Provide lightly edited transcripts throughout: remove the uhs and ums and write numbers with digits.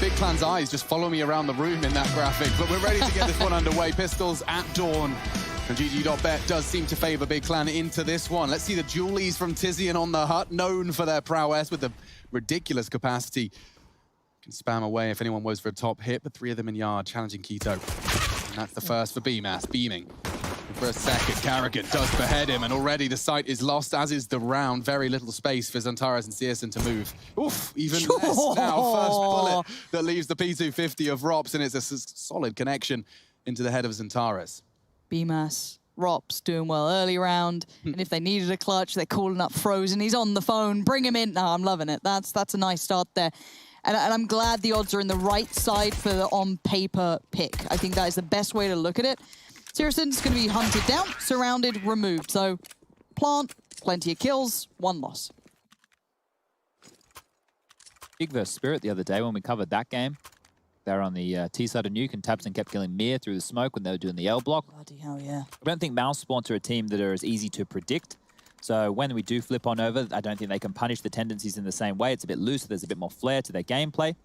Big Clan's eyes just follow me around the room in that graphic, but we're ready to get this one underway. Pistols at dawn. And GG.bet does seem to favor Big Clan into this one. Let's see the Julies from Tizian on the hut, known for their prowess with the ridiculous capacity. Can spam away if anyone was for a top hit, but 3 of them in yard, challenging Keto. And that's the first for BMAS, beaming. And for a second, Carrigan does behead him, and already the site is lost, as is the round. Very little space for Zantares and Searson to move. Oof, even less now. First bullet that leaves the P250 of Rops, and it's a solid connection into the head of Zantares. BMAS, Rops doing well early round, and if they needed a clutch, they're calling up Frozen. He's on the phone, bring him in. No, I'm loving it. That's a nice start there. And I'm glad the odds are in the right side for the on-paper pick. I think that is the best way to look at it. Searson's going to be hunted down, surrounded, removed. So, plant, plenty of kills, 1 loss. Big versus Spirit the other day when we covered that game. They were on the T side of Nuke, and Tabson kept killing Mir through the smoke when they were doing the L block. Bloody hell, yeah. I don't think Mousesports are a team that are as easy to predict. So when we do flip on over, I don't think they can punish the tendencies in the same way. It's a bit looser. There's a bit more flair to their gameplay.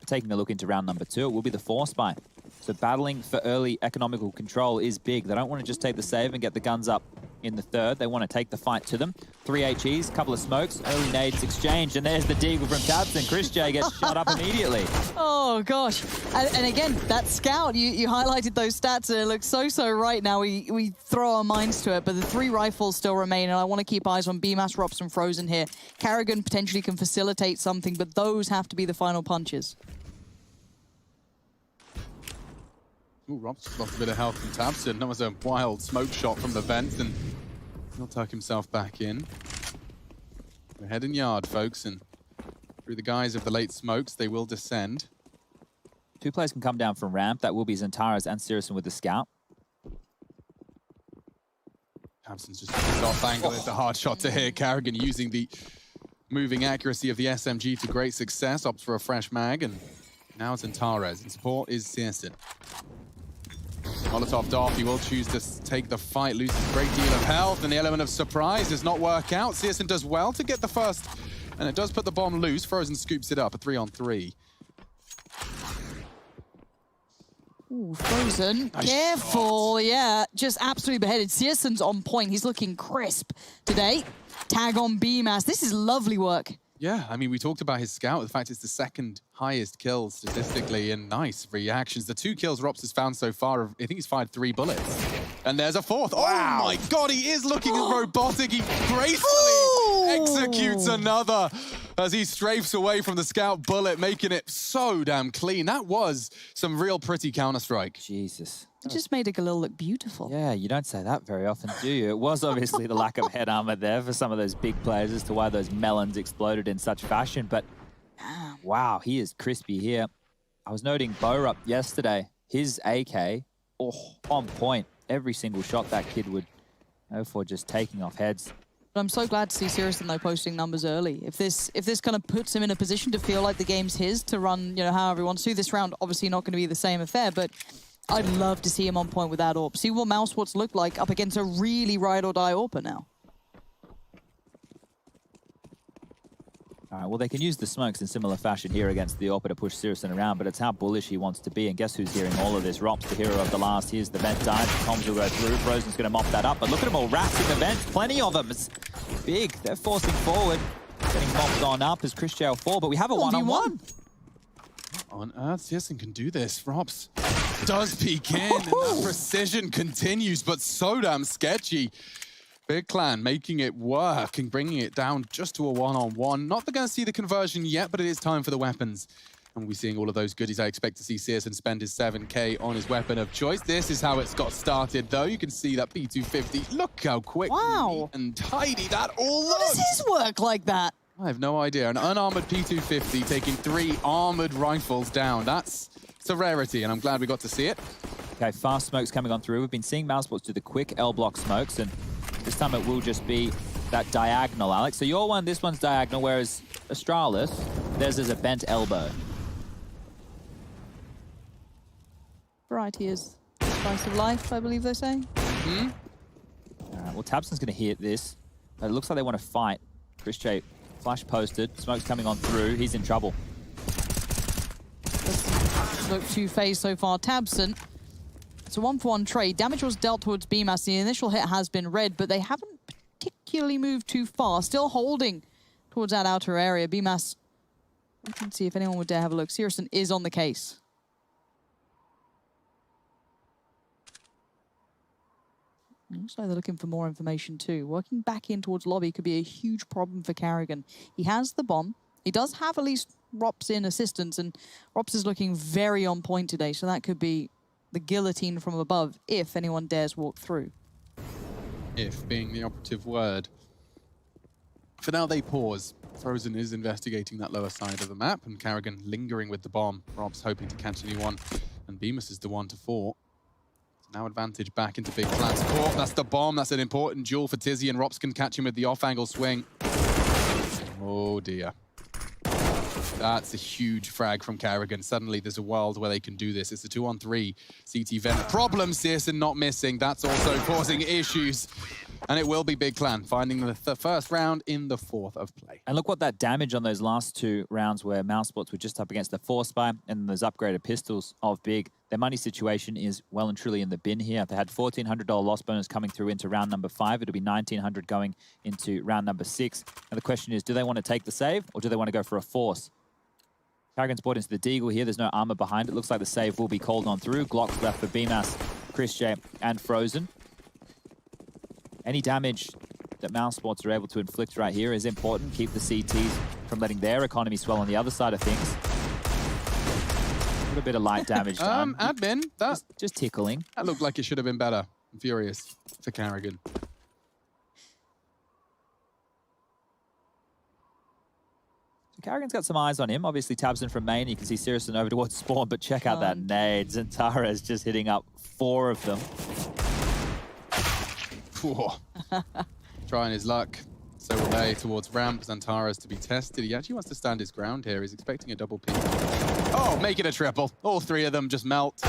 Taking a look into round number 2, it will be the Force Buy. So battling for early economical control is big. They don't want to just take the save and get the guns up in the third. They want to take the fight to them. 3 HEs, couple of smokes, early nades exchanged, and there's the deagle from Tabson. Chris J gets shot up immediately. Oh, gosh. And again, that scout, you highlighted those stats, and it looks so right now. We throw our minds to it, but the 3 rifles still remain, and I want to keep eyes on BMAS, Rops, and Frozen here. Carrigan potentially can facilitate something, but those have to be the final punches. Ooh, Rob's just lost a bit of health from Tabson. That was a wild smoke shot from the vent, and he'll tuck himself back in. We're heading yard, folks, and through the guise of the late smokes, they will descend. 2 players can come down from ramp. That will be Zantares and Searson with the scout. Tabson's just off angle. It's a hard shot to hit. Carrigan using the moving accuracy of the SMG to great success. Opts for a fresh mag, and now Zantares. And support is Searson. Molotov off, he will choose to take the fight, loses a great deal of health, and the element of surprise does not work out. Searson does well to get the first, and it does put the bomb loose. Frozen scoops it up, a 3-on-3. Ooh, Frozen, nice careful, shot. Yeah, just absolutely beheaded. Searson's on point, he's looking crisp today. Tag on BMAS, this is lovely work. Yeah, I mean, we talked about his scout. The fact it's the 2nd highest kill statistically, and nice reactions. The 2 kills Rops has found so far, I think he's fired 3 bullets. And there's a 4th. Wow. Oh my God, he is looking robotic. He gracefully executes another as he strafes away from the scout bullet, making it so damn clean. That was some real pretty Counter-Strike. Jesus. It just made Galil look beautiful. Yeah, you don't say that very often, do you? It was obviously the lack of head armor there for some of those big players as to why those melons exploded in such fashion. But wow, he is crispy here. I was noting Borup yesterday. His AK, on point. Every single shot that kid would go for, just taking off heads. But I'm so glad to see Searson, though, posting numbers early. If this kind of puts him in a position to feel like the game's his to run, however he wants to. This round, obviously not going to be the same affair, but I'd love to see him on point with that AWP. See what Mousesports look like up against a really ride-or-die AWPer now. All right, well, they can use the smokes in similar fashion here against the AWPer to push Searson around, but it's how bullish he wants to be. And guess who's hearing all of this? Rops, the hero of the last. Here's the vent dive. Toms will go through. Frozen's going to mop that up. But look at them all wrapped in the vent. Plenty of them. It's big. They're forcing forward. Getting mopped on up as Chris J fall, but we have a one-on-one. On Earth, Searson can do this. Rops does peek in, and that precision continues, but so damn sketchy. Big Clan making it work and bringing it down just to a one-on-one. Not going to see the conversion yet, but it is time for the weapons. And we'll be seeing all of those goodies. I expect to see Searson spend his 7K on his weapon of choice. This is how it's got started, though. You can see that P250. Look how quick and tidy that all looks. How does his work like that? I have no idea. An unarmored P250 taking 3 armored rifles down. It's a rarity, and I'm glad we got to see it. Okay, fast smokes coming on through. We've been seeing Mousesports do the quick L-block smokes, and this time it will just be that diagonal, Alex. So your one, this one's diagonal, whereas Astralis, theirs is a bent elbow. Variety is the spice of life, I believe they say. Mm-hmm. All right, well, Tabson's going to hit this. But it looks like they want to fight. Chris J, flash posted. Smoke's coming on through. He's in trouble. look two-phased so far. Tabson, it's a 1-for-1 trade. Damage was dealt towards BMAS. The initial hit has been red, but they haven't particularly moved too far. Still holding towards that outer area. BMAS, we can see if anyone would dare have a look. Searson is on the case. Looks like they're looking for more information too. Working back in towards lobby could be a huge problem for Carrigan. He has the bomb. He does have at least Rops in assistance, and Rops is looking very on point today, so that could be the guillotine from above if anyone dares walk through. If being the operative word. For now, they pause. Frozen is investigating that lower side of the map, and Carrigan lingering with the bomb. Rob's hoping to catch anyone, and Bemis is the one to fall. Now advantage back into Big Clan's court. That's the bomb. That's an important duel for Tizzy, and Rops can catch him with the off-angle swing. Oh dear. That's a huge frag from Carrigan. Suddenly there's a world where they can do this. It's a 2-on-3 CT vent. Problem, Searson not missing. That's also causing issues. And it will be Big Clan finding the first round in the 4th of play. And look what that damage on those last 2 rounds where Mousesports were just up against the 4-spy and those upgraded pistols of Big. Their money situation is well and truly in the bin here. They had $1,400 loss bonus coming through into round number 5. It'll be $1,900 going into round number 6. And the question is, do they want to take the save or do they want to go for a force? Carrigan's bought into the Deagle here. There's no armor behind it. Looks like the save will be called on through. Glock's left for BMAS, Chris J, and Frozen. Any damage that Mousesports are able to inflict right here is important. Keep the CTs from letting their economy swell on the other side of things. A little bit of light damage done. Admin, just tickling. That looked like it should have been better. I'm furious for Carrigan. Carrigan's got some eyes on him. Obviously, Tabson from main. You can see Searson over towards spawn, but check out that nade. Zantara is just hitting up 4 of them. Trying his luck. So will they towards ramp. Zantara's to be tested. He actually wants to stand his ground here. He's expecting a double peek. Oh, make it a triple. All 3 of them just melt.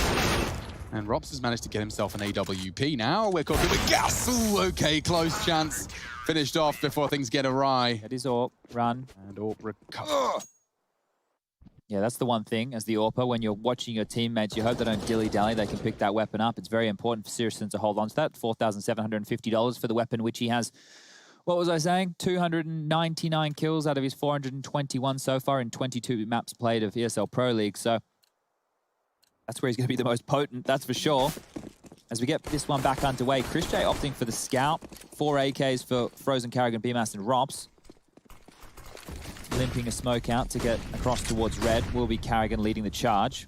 And Rops has managed to get himself an AWP. Now we're cooking with gas. Ooh, okay, close chance. Finished off before things get awry. That is AWP. Run. And AWP recover. Yeah, that's the one thing as the AWPer. When you're watching your teammates, you hope they don't dilly-dally. They can pick that weapon up. It's very important for Searson to hold on to that. $4,750 for the weapon, which he has, what was I saying? 299 kills out of his 421 so far in 22 maps played of ESL Pro League. So that's where he's going to be the most potent, that's for sure. As we get this one back underway, Chris J opting for the Scout. 4 AKs for Frozen, Carrigan, BMAS, and Rops. Limping a smoke out to get across towards red. Will be Carrigan leading the charge.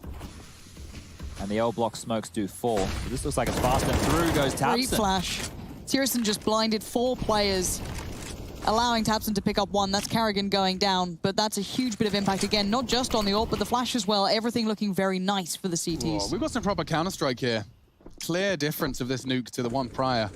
And the L block smokes do 4. So this looks like it's fast, and through goes Tabson. Great flash. Searson just blinded 4 players, allowing Tabson to pick up 1. That's Carrigan going down, but that's a huge bit of impact again, not just on the AWP, but the flash as well. Everything looking very nice for the CTs. Whoa, we've got some proper Counter-Strike here. Clear difference of this nuke to the one prior.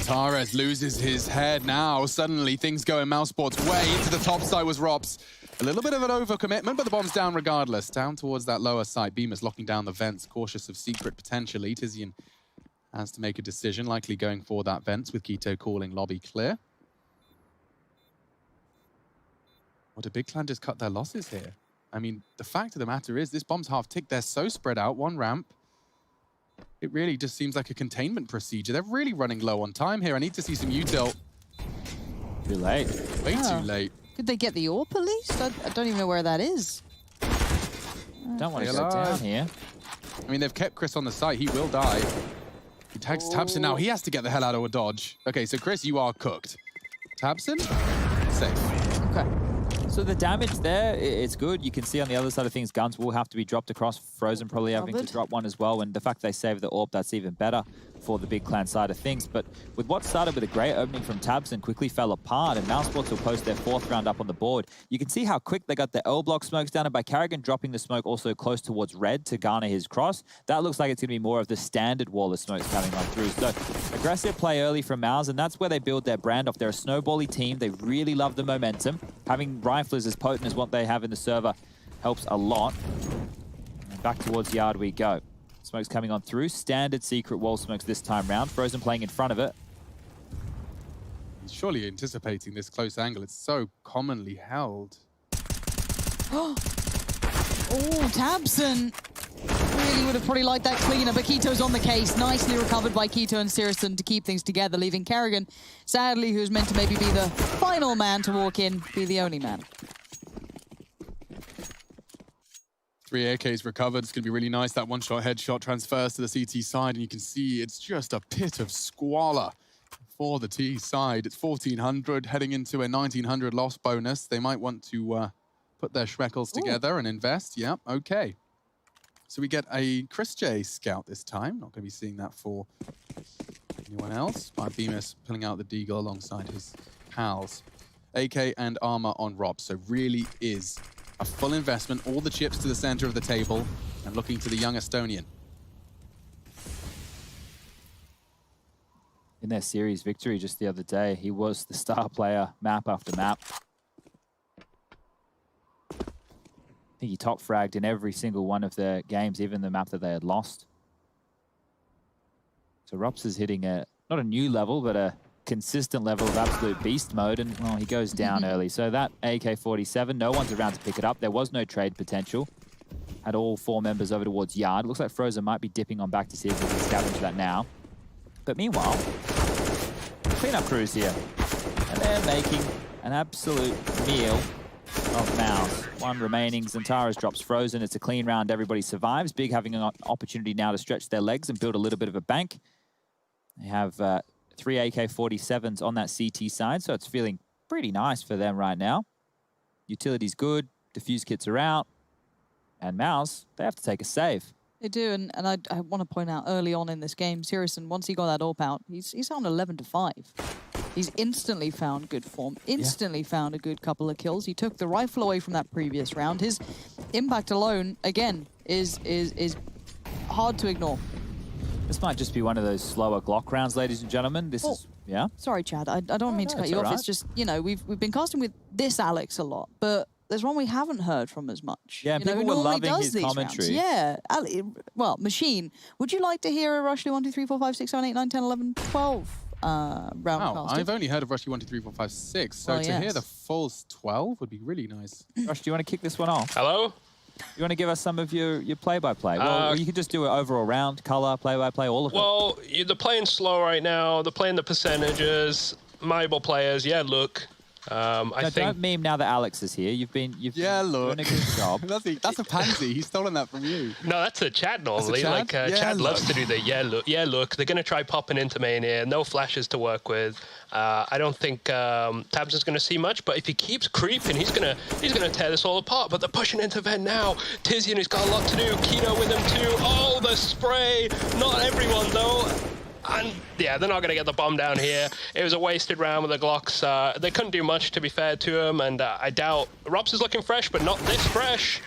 Torres loses his head now. Suddenly things go in Mousesports' way. Into the top side was Rops. A little bit of an overcommitment, but the bomb's down regardless. Down towards that lower side. Beamer's locking down the vents, cautious of secret potentially. Tizian has to make a decision, likely going for that vents with Quito calling lobby clear. Or did Big Clan just cut their losses here? I mean, the fact of the matter is this bomb's half ticked. They're so spread out, 1 ramp. It really just seems like a containment procedure. They're really running low on time here. I need to see some util. Too late. Way too late. Could they get the AWP at least? I don't even know where that is. Don't want to go down here. I mean, they've kept Chris on the site. He will die. He tags Tabson now. He has to get the hell out of a dodge. Okay, so Chris, you are cooked. Tabson, safe. Okay. So the damage there, it's good. You can see on the other side of things, guns will have to be dropped across. Frozen probably having to drop one as well. And the fact they save the AWP, that's even better for the Big Clan side of things. But with what started with a great opening from Tabs and quickly fell apart, and Mousesports will post their 4th round up on the board. You can see how quick they got the L block smokes down, and by Carrigan dropping the smoke also close towards red to garner his cross, that looks like it's going to be more of the standard wall of smokes coming on through. So aggressive play early from Mouse, and that's where they build their brand off. They're a snowbally team. They really love the momentum. Having riflers as potent as what they have in the server helps a lot. And back towards yard we go. Smoke's coming on through. Standard secret wall smokes this time round. Frozen playing in front of it. He's surely anticipating this close angle. It's so commonly held. Oh, Tabson really would have probably liked that cleaner, but Keto's on the case. Nicely recovered by Keto and Sirison to keep things together, leaving Kerrigan, sadly, who's meant to maybe be the final man to walk in, be the only man. 3 AKs recovered. It's going to be really nice. That one-shot headshot transfers to the CT side, and you can see it's just a pit of squalor for the T side. It's 1,400, heading into a 1,900 loss bonus. They might want to put their Schmeckles together and invest. Yep, okay. So we get a Chris J scout this time. Not going to be seeing that for anyone else. By Bemis pulling out the Deagle alongside his pals. AK and armor on Rob. So really is a full investment. All the chips to the center of the table and looking to the young Estonian. In their series victory just the other day, he was the star player map after map. I think he top fragged in every single one of their games, even the map that they had lost. So Rops is hitting not a new level, but a consistent level of absolute beast mode, and well, he goes down early. So that AK-47, no one's around to pick it up. There was no trade potential. Had all 4 members over towards Yard. Looks like Frozen might be dipping on back to see if he can scavenge that now. But meanwhile, cleanup crews here, and they're making an absolute meal of Mouse. 1 remaining. Xantaras drops Frozen. It's a clean round. Everybody survives. Big having an opportunity now to stretch their legs and build a little bit of a bank. They have 3 AK-47s on that CT side, so it's feeling pretty nice for them right now. Utility's good. Diffuse kits are out. And Mouse, they have to take a save. They do, and I want to point out early on in this game, Sirison, once he got that AWP out, he's on 11-5. He's instantly found good form, instantly found a good couple of kills. He took the rifle away from that previous round. His impact alone, again, is hard to ignore. This might just be one of those slower Glock rounds, ladies and gentlemen. This is, yeah? Sorry, Chad, I don't mean to cut you off. Right. It's just, you know, we've been casting with this Alex a lot, but there's one we haven't heard from as much. Yeah, you know, people were loving his commentary. Rounds. Yeah. Well, Machine, would you like to hear a Rushley 1, 2, 3, 4, 5, 6, 7, 8, 9, 10, 11, 12 round cast? I've only heard of Rushley 1, 2, 3, 4, 5, 6. So to hear the full 12 would be really nice. Rush, do you want to kick this one off? Hello? You want to give us some of your play-by-play? Well, you could just do it overall round, color, play-by-play, all of it. Well, they're playing slow right now. They're playing the percentages. Mobile players, yeah, look. I think... Don't meme now that Alex is here. You've been doing a good job. That's a pansy. He's stolen that from you. No, that's a Chad normally. Chad? Chad loves to do the yeah look. They're going to try popping into main here. No flashes to work with. I don't think Tabs is going to see much, but if he keeps creeping, he's gonna tear this all apart. But they're pushing into vent now. Tizian, who's got a lot to do. Keto with him too. Oh, the spray. Not everyone though. And yeah, they're not going to get the bomb down here. It was a wasted round with the Glocks. They couldn't do much, to be fair to him, and I doubt Rops is looking fresh, but not this fresh.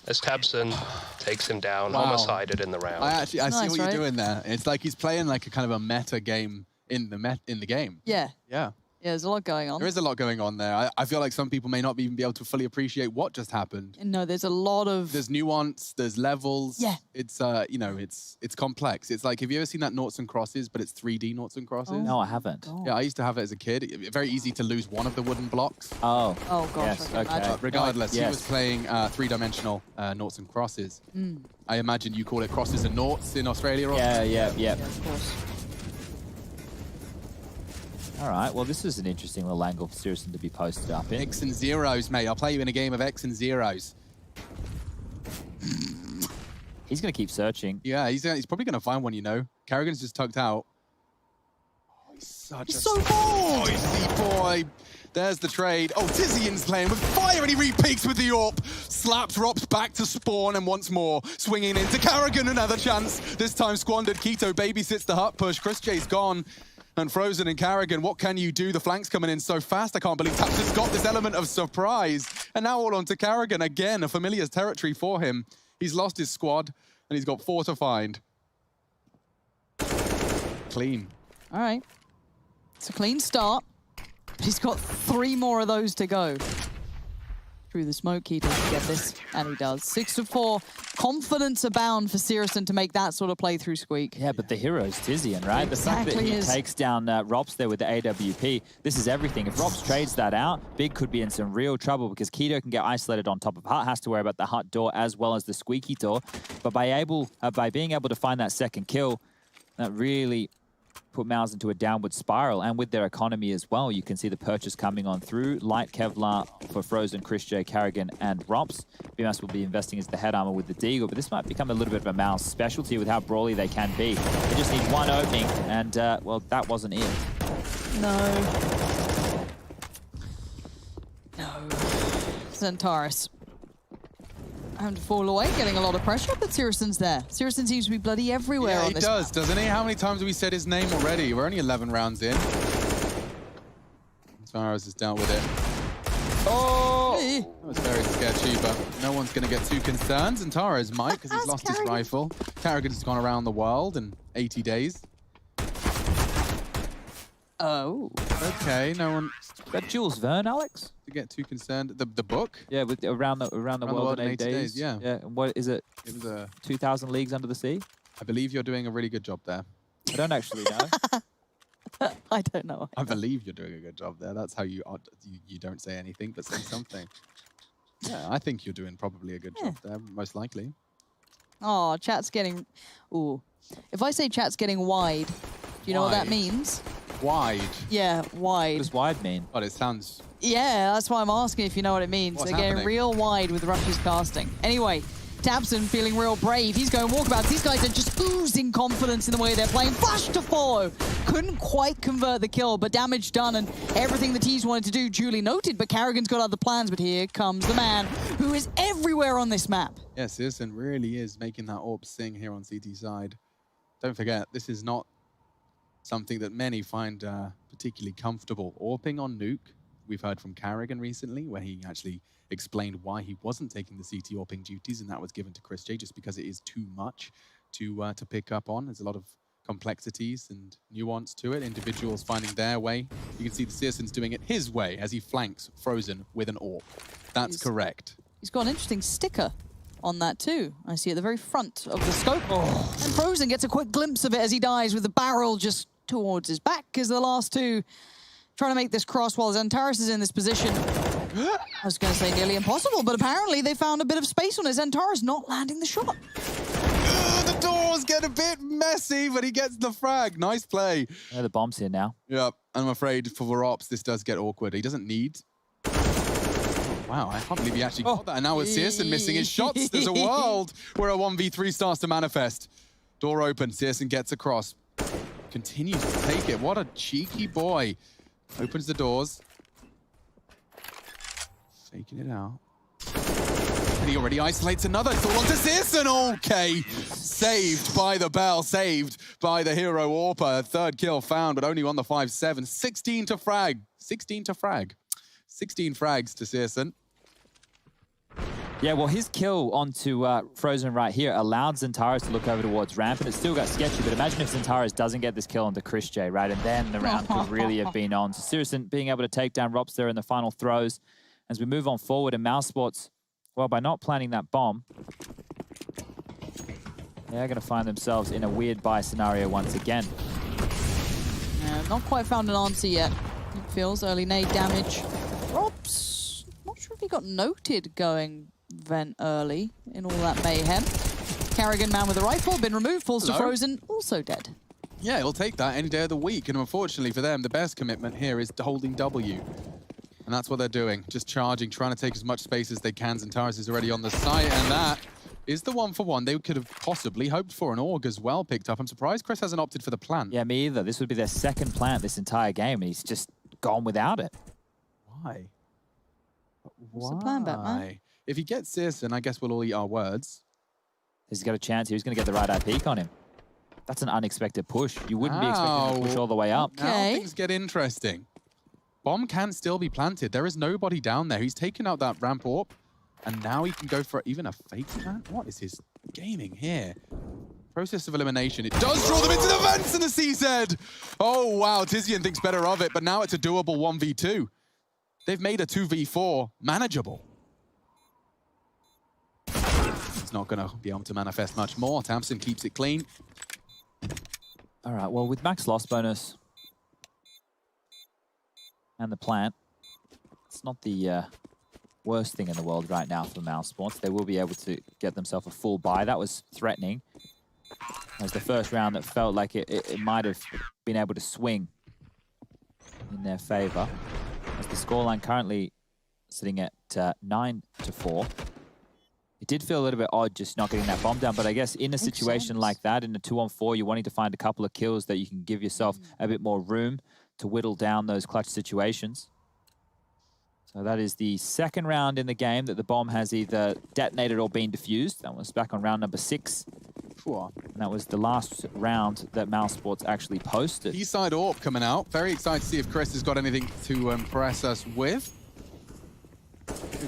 As Tabson takes him down, homicided in the round. I see what you're doing there. It's like he's playing like a kind of a meta game in the game. Yeah. Yeah. Yeah, there's a lot going on. There is a lot going on there. I feel like some people may not even be able to fully appreciate what just happened. No, there's a lot of... There's nuance, there's levels. Yeah. It's, you know, it's complex. It's like, have you ever seen that Noughts and Crosses, but it's 3D Noughts and Crosses? Oh, no, I haven't. God. Yeah, I used to have it as a kid. Very easy to lose one of the wooden blocks. Oh. Oh, gosh. Yes, okay. Regardless, he was playing three-dimensional Noughts and Crosses. I imagine you call it Crosses and Noughts in Australia or something? Yeah, of course. All right, well, this is an interesting little angle for Sirison to be posted up in. X and zeros, mate. I'll play you in a game of X and zeros. He's going to keep searching. Yeah, he's probably going to find one, you know. Carrigan's just tucked out. Oh, he's so spicy boy. There's the trade. Oh, Tizian's playing with fire, and he repeaks with the AWP. Slaps Rops back to spawn, and once more, swinging into Carrigan. Another chance. This time squandered. Keto babysits the hut push. Chris J's gone. And Frozen and Carrigan, what can you do? The flank's coming in so fast. I can't believe Tapson's got this element of surprise. And now all on to Carrigan. Again, a familiar territory for him. He's lost his squad, and he's got 4 to find. Clean. All right. It's a clean start. But he's got 3 more of those to go. through the smoke. He doesn't get this, and he does. 6-4. Confidence abound for Searson to make that sort of play through Squeak. Yeah, but the hero's Tizian, right? The fact that he takes down Rops there with the AWP, this is everything. If Rops trades that out, Big could be in some real trouble because Keto can get isolated on top of Hut, has to worry about the Hut door as well as the Squeaky door. But by being able to find that second kill, that really put Mouse into a downward spiral, and with their economy as well, you can see the purchase coming on through. Light Kevlar for Frozen, Chris J, Carrigan, and Rops. BMS will be investing as the head armor with the Deagle, but this might become a little bit of a Mouse specialty with how brawly they can be. They just need one opening, and, well, that wasn't it. No. Xantares having to fall away, getting a lot of pressure, but Searson's there. Searson seems to be bloody everywhere on this he does, doesn't he? How many times have we said his name already? We're only 11 rounds in. Xantares has dealt with it. Oh! That was very sketchy, but no one's going to get too concerned. Xantares might, because he's lost his rifle. Carrigan's gone around the world in 80 days. Oh. Okay, no one Is that Jules Verne, Alex? to get too concerned. The book? Yeah, with around the world in 8 days. Yeah. Yeah, and what is it? It was a... 2,000 Leagues Under the Sea? I believe you're doing a really good job there. I don't actually know. I don't know. I believe you're doing a good job there. That's how you don't say anything, but say something. Yeah, I think you're doing probably a good job there, most likely. Oh, chat's getting... Ooh. If I say chat's getting wide, do you know what that means? Wide. Yeah, What wide. does wide mean? But it sounds... Yeah, that's why I'm asking if you know what it means. What's They're getting happening? real wide with Rush's casting. Anyway, Tabson feeling real brave. He's going walkabouts. These guys are just oozing confidence in the way they're playing. Flash to follow. Couldn't quite convert the kill, but damage done and everything the T's wanted to do duly noted. But Carrigan's got other plans, but here comes the man who is everywhere on this map. Yeah, Searson really is making that AWP sing here on CT side. Don't forget, this is not something that many find particularly comfortable. AWPing on Nuke, we've heard from Carrigan recently, where he actually explained why he wasn't taking the CT AWPing duties, and that was given to Chris J just because it is too much to pick up on. There's a lot of complexities and nuance to it. Individuals finding their way. You can see the Searson's doing it his way as he flanks Frozen with an AWP. That's correct. He's got an interesting sticker on that too. I see at the very front of the scope. And Frozen gets a quick glimpse of it as he dies with the barrel just towards his back as the last two trying to make this cross while Xantares is in this position. I was going to say nearly impossible, but apparently they found a bit of space on it. Xantares not landing the shot. The doors get a bit messy, but he gets the frag. Nice play. Yeah, the bomb's here now. Yep, I'm afraid for Varops, this does get awkward. He doesn't need... Wow, I can't believe he actually got that. And now with Searson missing his shots, there's a world where a 1v3 starts to manifest. Door open, Searson gets across. Continues to take it. What a cheeky boy. Opens the doors. Faking it out. And he already isolates another. It's all onto Searson. Okay. Saved by the bell. Saved by the hero AWPer. Third kill found, but only on the 5-7. 16 to frag. 16 to frag. 16 frags to Searson. Yeah, well, his kill onto Frozen right here allowed Xantares to look over towards ramp, and it still got sketchy, but imagine if Xantares doesn't get this kill onto Chris J, right? And then the round could really have been on. So Searson being able to take down Rops there in the final throws. As we move on forward, and Mousesports, well, by not planting that bomb, they're going to find themselves in a weird buy scenario once again. Not quite found an answer yet. It feels early nade damage. Rops, not sure if he got noted going vent early in all that mayhem. Carrigan, man with a rifle, been removed, falls to Frozen, also dead. Yeah, he'll take that any day of the week. And unfortunately for them, the best commitment here is holding W. And that's what they're doing. Just charging, trying to take as much space as they can. Xantares is already on the site, and that is the 1-for-1 they could have possibly hoped for. An AUG as well picked up. I'm surprised Chris hasn't opted for the plant. Yeah, me either. This would be their second plant this entire game, and he's just gone without it. Why? What's the plan, Batman? If he gets Searson, I guess we'll all eat our words. He's got a chance. He was going to get the right eye peek on him. That's an unexpected push. You wouldn't be expecting to push all the way up. Okay. Now things get interesting. Bomb can still be planted. There is nobody down there. He's taken out that ramp AWP, and now he can go for even a fake plant. What is his gaming here? Process of elimination. It does draw them into the vents, and the CZ. Oh, wow. Tizian thinks better of it, but now it's a doable 1v2. They've made a 2v4 manageable. not going to be able to manifest much more. Tamsin keeps it clean. All right, well, with max loss bonus and the plant, it's not the worst thing in the world right now for Mousesports. They will be able to get themselves a full buy. That was threatening. As the first round that felt like it might have been able to swing in their favor. As the scoreline currently sitting at 9-4. It did feel a little bit odd just not getting that bomb down, but I guess in a situation like that, in a 2-on-4, you're wanting to find a couple of kills that you can give yourself a bit more room to whittle down those clutch situations. So that is the second round in the game that the bomb has either detonated or been defused. That was back on round number 6. And that was the last round that Mousesports actually posted. Eastside AWP coming out. Very excited to see if Chris has got anything to impress us with.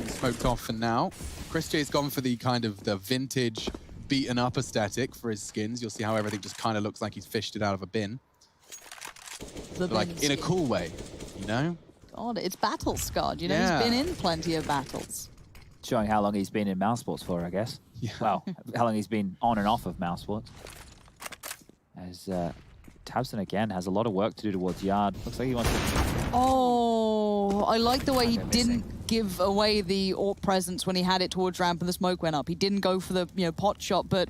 Smoked off for now. Chris J's gone for the kind of the vintage beaten up aesthetic for his skins. You'll see how everything just kind of looks like he's fished it out of a bin. Like in a cool way, you know? God, it's battle scarred. You know, he's been in plenty of battles. Showing how long he's been in Mousesports for, I guess. Yeah. Well, how long he's been on and off of Mousesports. As Tabson again has a lot of work to do towards Yard. Looks like he wants to... Oh, I like the way he didn't give away the AWP presence when he had it towards ramp and the smoke went up. He didn't go for the pot shot, but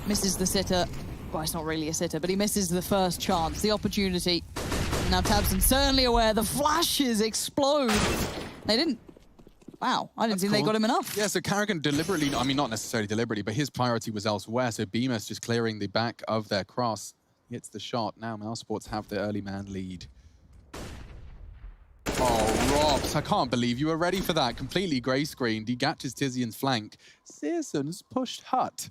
misses the sitter. Well, it's not really a sitter, but he misses the first chance, the opportunity. Now Tabson's certainly aware the flashes explode. They didn't... Wow, I didn't think they got him enough. Yeah, so Carrigan deliberately, I mean, not necessarily deliberately, but his priority was elsewhere. So Bemis just clearing the back of their cross. Hits the shot. Now Mousesports have the early man lead. Oh, Robs, I can't believe you were ready for that. Completely grey screened. He gatches Tizian's flank. Searson's pushed Hut.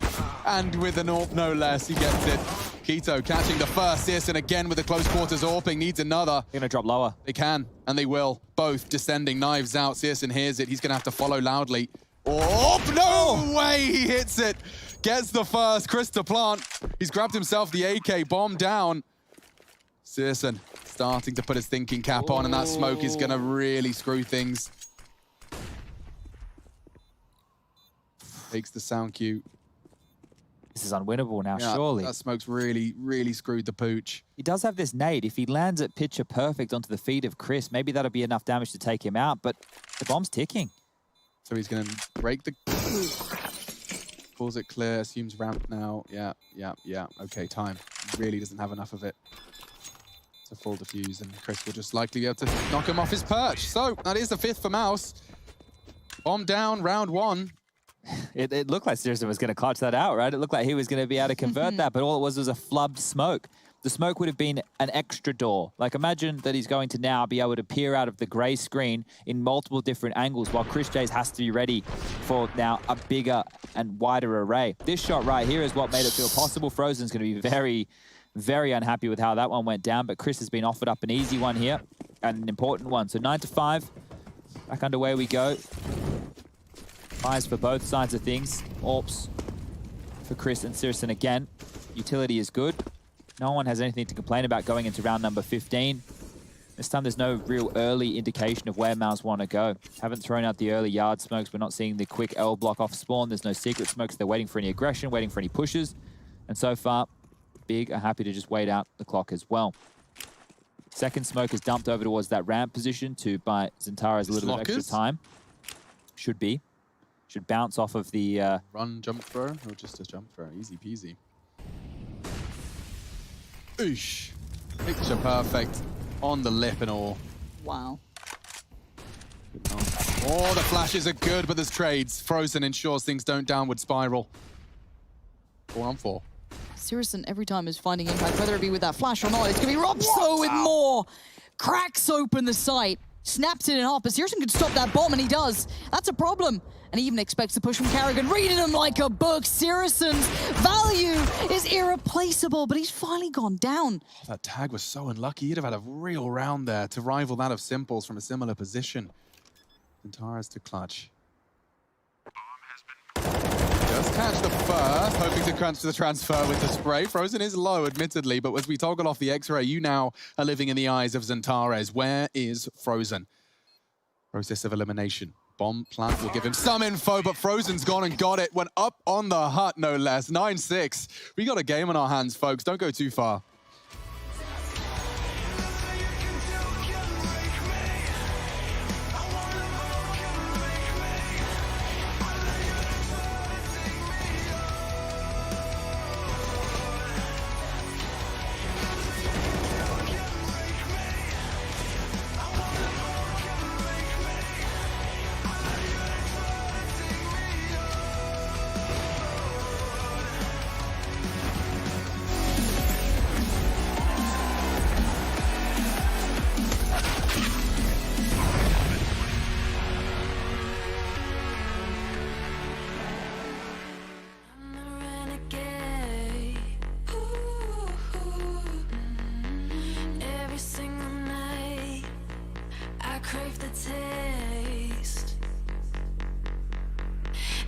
And with an AWP no less, he gets it. Keto catching the first. Searson again with the close quarters AWPing. Needs another. They're going to drop lower. They can, and they will. Both descending, knives out. Searson hears it. He's going to have to follow loudly. Oh, no way he hits it. Gets the first. Chris to plant. He's grabbed himself the AK. Bomb down. Searson starting to put his thinking cap on, and that smoke is going to really screw things. Takes the sound cue. This is unwinnable now, surely. That smoke's really, really screwed the pooch. He does have this nade. If he lands it picture perfect onto the feet of Chris, maybe that'll be enough damage to take him out, but the bomb's ticking. So he's going to break the... Calls it clear, assumes ramp now. Yeah. Okay, time. He really doesn't have enough of it to full defuse, and Chris will just likely be able to knock him off his perch. So that is the 5th for Mouse. Bomb down, round 1. It looked like Searson was going to clutch that out, right? It looked like he was going to be able to convert that, but all it was a flubbed smoke. The smoke would have been an extra door. Like, imagine that he's going to now be able to peer out of the grey screen in multiple different angles, while Chris Jays has to be ready for now a bigger and wider array. This shot right here is what made it feel possible. Frozen's going to be very, very unhappy with how that one went down, but Chris has been offered up an easy one here, and an important one. So 9-5, back underway we go. Buys for both sides of things. AWPs for Chris and Searson again. Utility is good. No one has anything to complain about going into round number 15. This time there's no real early indication of where Mouse want to go. Haven't thrown out the early yard smokes. We're not seeing the quick L block off spawn. There's no secret smokes. They're waiting for any aggression, waiting for any pushes. And so far, Big are happy to just wait out the clock as well. Second smoke is dumped over towards that ramp position to buy Zentara's a little bit of extra time. Should be. Should bounce off of the... Run, jump throw, or just a jump throw? Easy peasy. Oosh. Picture perfect. On the lip and all. Wow. Oh, the flashes are good, but there's trades. Frozen ensures things don't downward spiral. 4-on-4. Searson every time is finding impact, whether it be with that flash or not. It's going to be Robso with more. Cracks open the site. Snaps it in half, but Searson could stop that bomb, and he does. That's a problem. And he even expects the push from Carrigan, reading him like a book. Searson's value is irreplaceable, but he's finally gone down. Oh, that tag was so unlucky. He'd have had a real round there to rival that of Simples from a similar position. Zentara's to clutch. Just catch the first, hoping to crunch the transfer with the spray. Frozen is low, admittedly, but as we toggle off the X-ray, you now are living in the eyes of Zentares. Where is Frozen? Process of elimination. Bomb plant will give him some info, but Frozen's gone and got it. Went up on the hut, no less. 9-6. We got a game on our hands, folks. Don't go too far. Crave the taste.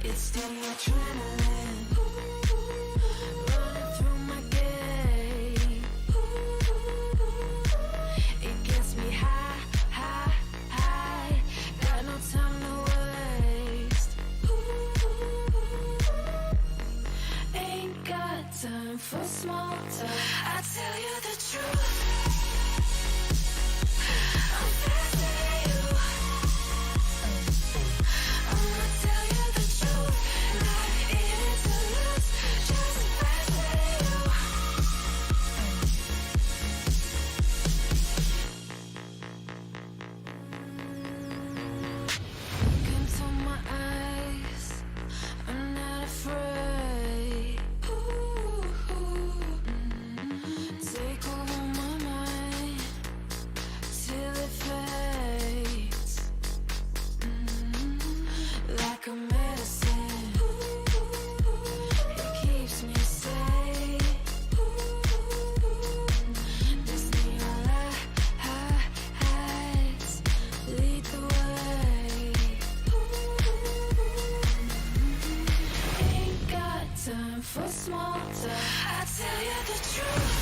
It's the adrenaline running through my game. It gets me high, high, high. Got no time to waste. Ain't got time for small talk. I tell you the truth. For small talk, I tell you the truth. I'm fascinating you. I'ma tell you the truth. Not in it to lose, just fascinating you. Fascinating you. I tell you the truth.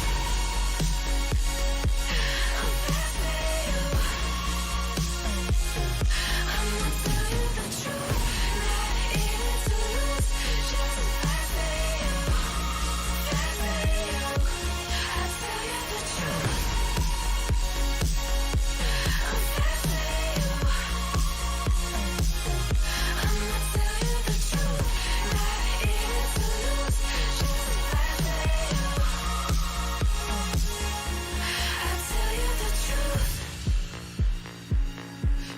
I'm fascinating you. I'ma tell you the truth. Not in it to lose.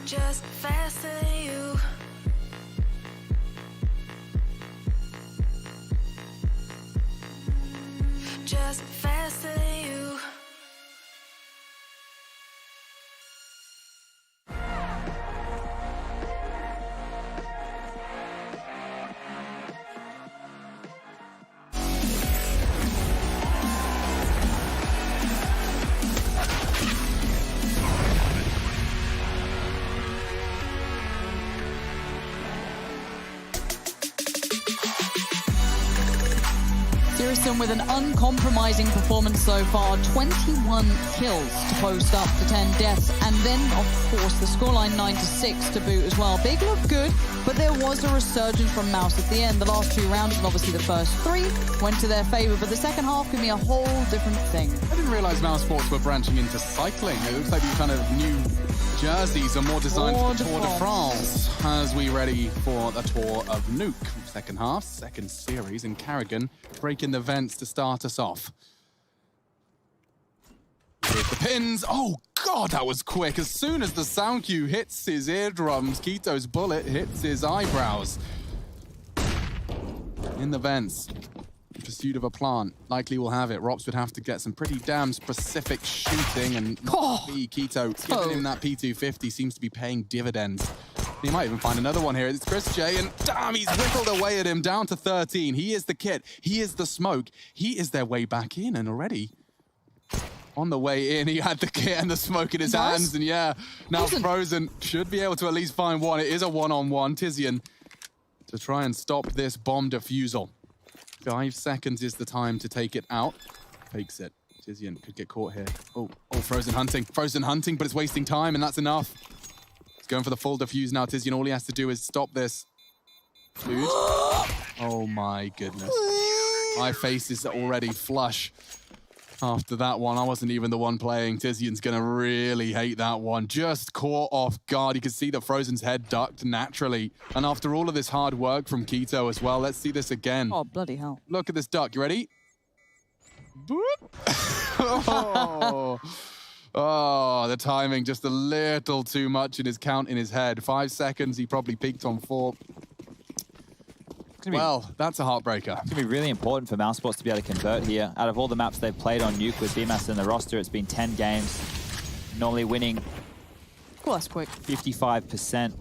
Just faster than you. Just faster than you. With an uncompromising performance so far, 21 kills to post up to 10 deaths, and then, of course, the scoreline 9-6 to boot as well. Big looked good, but there was a resurgence from Mouse at the end. The last two rounds, and obviously the first three, went to their favor, but the second half can be a whole different thing. I didn't realize Mousesports were branching into cycling. It looks like these kind of new jerseys are more designed for the Tour de France as we ready for the Tour of Nuke. Second half, second series in Carrigan, breaking the vents to start us off. Here's the pins. Oh, God, that was quick. As soon as the sound cue hits his eardrums, Keto's bullet hits his eyebrows. In the vents, in pursuit of a plant. Likely will have it. Rops would have to get some pretty damn specific shooting, and Keto giving him that P250 seems to be paying dividends. He might even find another one here. It's Chris J, and damn, he's whittled away at him, down to 13. He is the kit. He is the smoke. He is their way back in, and already on the way in, he had the kit and the smoke in his hands, and yeah, now Frozen should be able to at least find one. It is a one-on-one. Tizian to try and stop this bomb defusal. 5 seconds is the time to take it out. Fakes it. Tizian could get caught here. Oh, Frozen hunting. Frozen hunting, but it's wasting time, and that's enough. He's going for the full defuse now, Tizian. All he has to do is stop this. Dude. Oh my goodness. My face is already flush after that one. I wasn't even the one playing. Tizian's going to really hate that one. Just caught off guard. You can see that Frozen's head ducked naturally. And after all of this hard work from Keto as well, let's see this again. Oh, bloody hell. Look at this duck. You ready? Boop. Oh, the timing just a little too much in his count in his head. 5 seconds, he probably peaked on 4. Well, that's a heartbreaker. It's going to be really important for Mousesports to be able to convert here. Out of all the maps they've played on Nuke with BMAS in the roster, it's been 10 games. Normally winning Cool, that's quick. 55%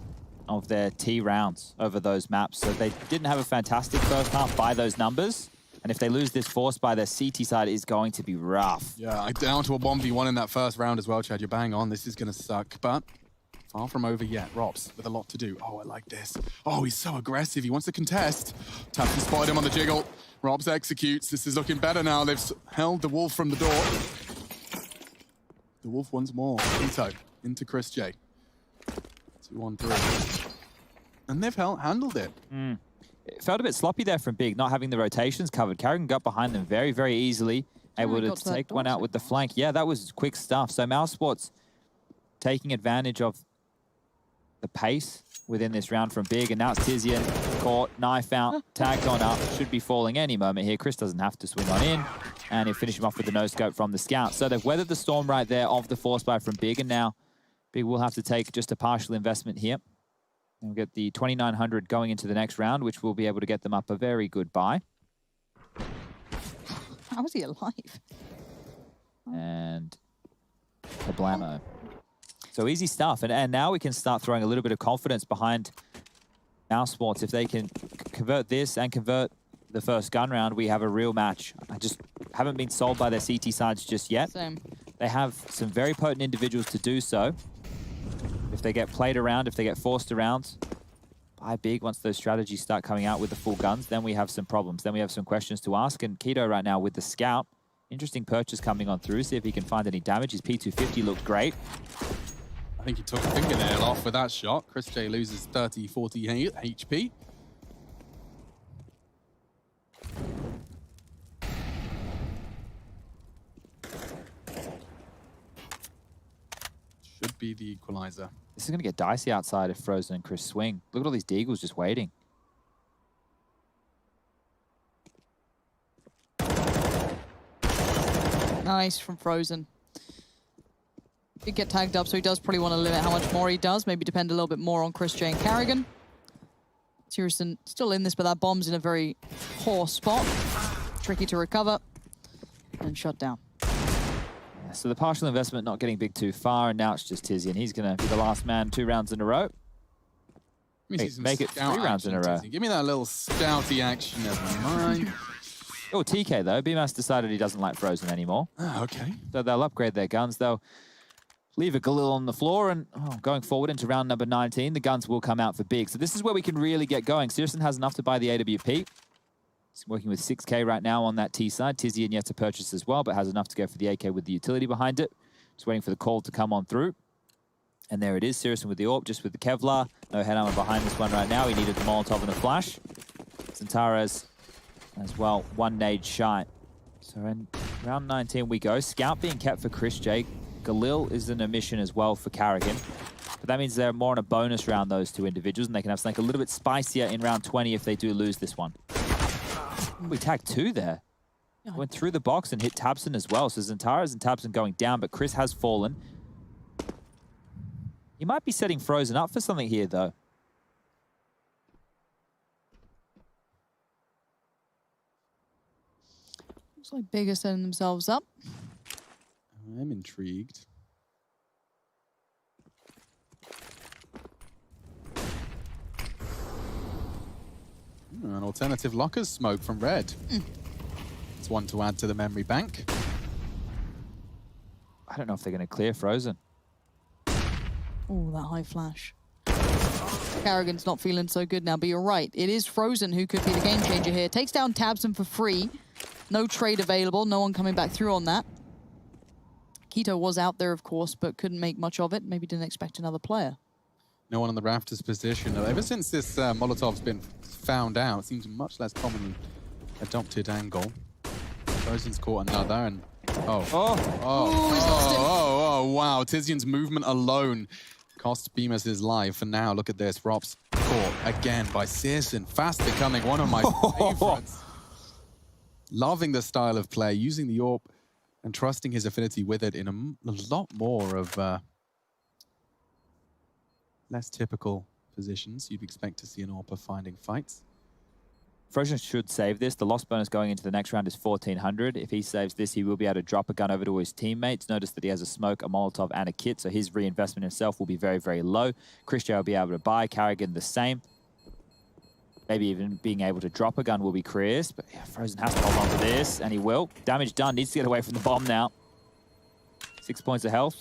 of their T rounds over those maps. So they didn't have a fantastic first half by those numbers. And if they lose this force by their CT side, it's going to be rough. Yeah, down to a 1v1 in that first round as well, Chad. You're bang on. This is going to suck, but far from over yet. Robs with a lot to do. Oh, I like this. Oh, he's so aggressive. He wants to contest. Taps and spotted him on the jiggle. Robs executes. This is looking better now. They've held the wolf from the door. The wolf once more. Into Chris J. 2-on-3. And they've handled it. It felt a bit sloppy there from Big, not having the rotations covered. Carrigan got behind them very, very easily, able to take one out with the flank. Yeah, that was quick stuff. So Mousesports taking advantage of the pace within this round from Big, and now it's Tizian, caught, knife out, tagged on up, should be falling any moment here. Chris doesn't have to swing on in, and he'll finish him off with the no-scope from the scout. So they've weathered the storm right there of the force buy from Big, and now Big will have to take just a partial investment here. And we'll get the 2,900 going into the next round, which will be able to get them up a very good buy. How is he alive? And kablamo. So easy stuff. And now we can start throwing a little bit of confidence behind Mousesports. If they can convert this and convert the first gun round, we have a real match. I just haven't been sold by their CT sides just yet. Same. They have some very potent individuals to do so. If they get played around, if they get forced around by Big, once those strategies start coming out with the full guns, then we have some problems. Then we have some questions to ask. And Keto right now with the scout, interesting purchase coming on through. See if he can find any damage. His P250 looked great. I think he took a fingernail off with that shot. Chris J loses 30, 40 HP. Should be the equalizer. This is going to get dicey outside if Frozen and Chris swing. Look at all these Deagles just waiting. Nice from Frozen. Did get tagged up, so he does probably want to limit how much more he does. Maybe depend a little bit more on Chris J and Carrigan. Tierson still in this, but that bomb's in a very poor spot. Tricky to recover. And shut down. Yeah, so the partial investment not getting Big too far, and now it's just Tizian. He's going to be the last man 2 rounds in a row. Make it 3 rounds in a row. Give me that little scouty action, never mind. Oh, TK though. BMAS decided he doesn't like Frozen anymore. Oh, okay. So they'll upgrade their guns. They'll leave a Galil on the floor, and going forward into round number 19, the guns will come out for Big. So this is where we can really get going. Searson has enough to buy the AWP. He's working with 6K right now on that T side. Tizian yet to purchase as well, but has enough to go for the AK with the utility behind it. Just waiting for the call to come on through. And there it is, Searson with the AWP, just with the Kevlar. No head armor behind this one right now. He needed the Molotov and the flash. Centaurez as well, 1 nade shy. So in round 19 we go. Scout being kept for Chris J. Galil is an omission as well for Carrigan. But that means they're more on a bonus round, those 2 individuals, and they can have something a little bit spicier in round 20 if they do lose this one. We tagged 2 there. Went through the box and hit Tabson as well. So Centaurez and Tabson going down, but Chris has fallen. He might be setting Frozen up for something here, though. Looks like Big are setting themselves up. I'm intrigued. An alternative lockers smoke from Red. It's one to add to the memory bank. I don't know if they're going to clear Frozen. Oh, that high flash. Carrigan's not feeling so good now, but you're right. It is Frozen who could be the game changer here. Takes down Tabson for free. No trade available. No one coming back through on that. Keto was out there, of course, but couldn't make much of it. Maybe didn't expect another player. No one on the rafters position. Ever since this Molotov's been found out, it seems a much less commonly adopted angle. Frozen's caught another, and He's lost him. wow. Tizian's movement alone cost Bemis his life. And now look at this. Rops caught again by Searson. Fast becoming one of my favorites. Loving the style of play, using the AWP and trusting his affinity with it in a lot more of less typical positions you'd expect to see an AWPer finding fights. Frozen should save this. The loss bonus going into the next round is 1,400. If he saves this, he will be able to drop a gun over to his teammates. Notice that he has a smoke, a Molotov, and a kit, so his reinvestment himself will be very, very low. Christian will be able to buy. Carrigan the same. Maybe even being able to drop a gun will be crisp. But yeah, Frozen has to hold on to this, and he will. Damage done. Needs to get away from the bomb now. 6 points of health.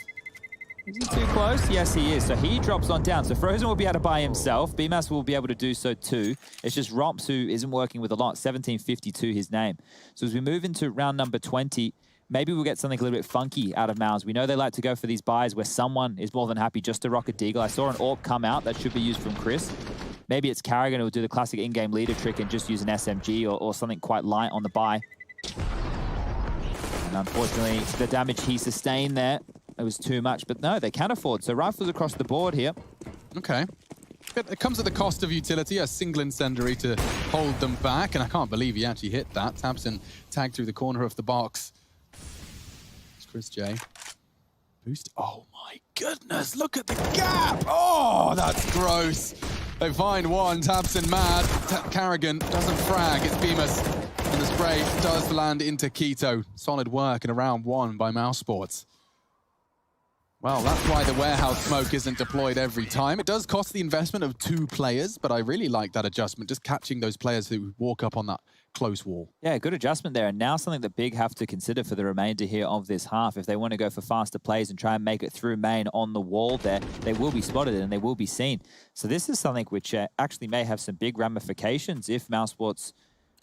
Is he too close? Yes, he is. So he drops on down. So Frozen will be able to buy himself. BMAS will be able to do so too. It's just Rops who isn't working with a lot. 1752 his name. So as we move into round number 20, maybe we'll get something a little bit funky out of Mouse. We know they like to go for these buys where someone is more than happy just to rock a deagle. I saw an AWP come out that should be used from Chris. Maybe it's Carrigan who will do the classic in-game leader trick and just use an SMG or something quite light on the buy. And unfortunately, the damage he sustained there, it was too much. But no, they can afford. So rifles across the board here. Okay. It comes at the cost of utility, a single incendiary to hold them back. And I can't believe he actually hit that. Tabson tagged through the corner of the box. It's Chris J. Boost. Oh my goodness, look at the gap. Oh, that's gross. They find one, Tabson mad. Carrigan doesn't frag, it's Bemis. And the spray does land into Keto. Solid work in a round one by Mousesports. Well, that's why the warehouse smoke isn't deployed every time. It does cost the investment of 2 players, but I really like that adjustment, just catching those players who walk up on that close wall. Yeah, good adjustment there. And now something that Big have to consider for the remainder here of this half. If they want to go for faster plays and try and make it through main on the wall there, they will be spotted and they will be seen. So this is something which actually may have some big ramifications if Mousesports